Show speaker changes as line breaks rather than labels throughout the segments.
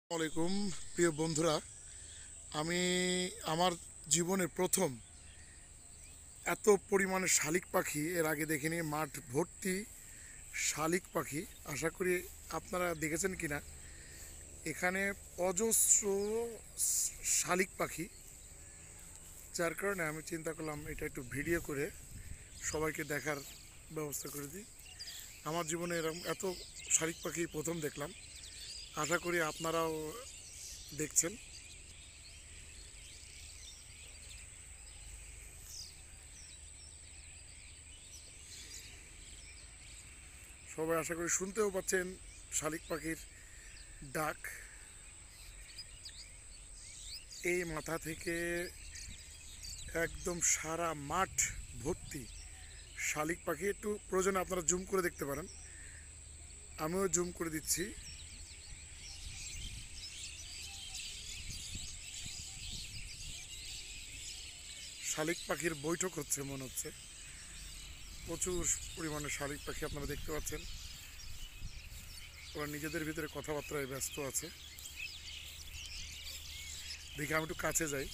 আসসালামাইকুম প্রিয় বন্ধুরা, আমি আমার জীবনের প্রথম এত পরিমাণে শালিক পাখি এর আগে দেখিনি। মাঠ ভর্তি শালিক পাখি। আশা করি আপনারা দেখেছেন কিনা। এখানে অজস্র শালিক পাখি, যার কারণে আমি চিন্তা করলাম এটা একটু ভিডিও করে সবাইকে দেখার ব্যবস্থা করে দিই। আমার জীবনে এরকম এত শালিক পাখি প্রথম দেখলাম। আশা করি আপনারাও দেখছেন। সবাই আশা করি শুনতেও পাচ্ছেন শালিক পাখির ডাক। এই মাথা থেকে একদম সারা মাঠ ভর্তি শালিক পাখি। একটু প্রয়োজনে আপনারা জুম করে দেখতে পারেন, আমিও জুম করে দিচ্ছি। শালিক পাখির বৈঠক হচ্ছে মনে হচ্ছে। প্রচুর পরিমাণে শালিক পাখি আপনারা দেখতে পাচ্ছেন। ওরা নিজেদের ভিতরে কথাবার্তায় ব্যস্ত আছে। দেখি আমি একটু কাছে যাই।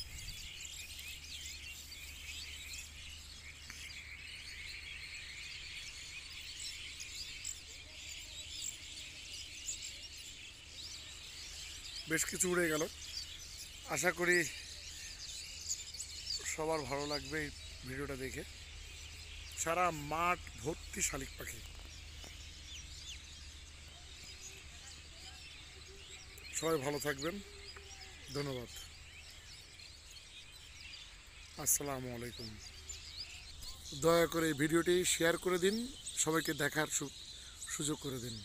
বেশ কিছু উড়ে গেল। আশা করি সবার ভালো লাগবে এই ভিডিওটা দেখে। সারা মাঠ ভর্তি শালিক পাখি। সবাই ভালো থাকবেন, ধন্যবাদ। আসসালামু আলাইকুম। দয়া করে এই ভিডিওটি শেয়ার করে দিন, সবাইকে দেখার সুযোগ করে দিন।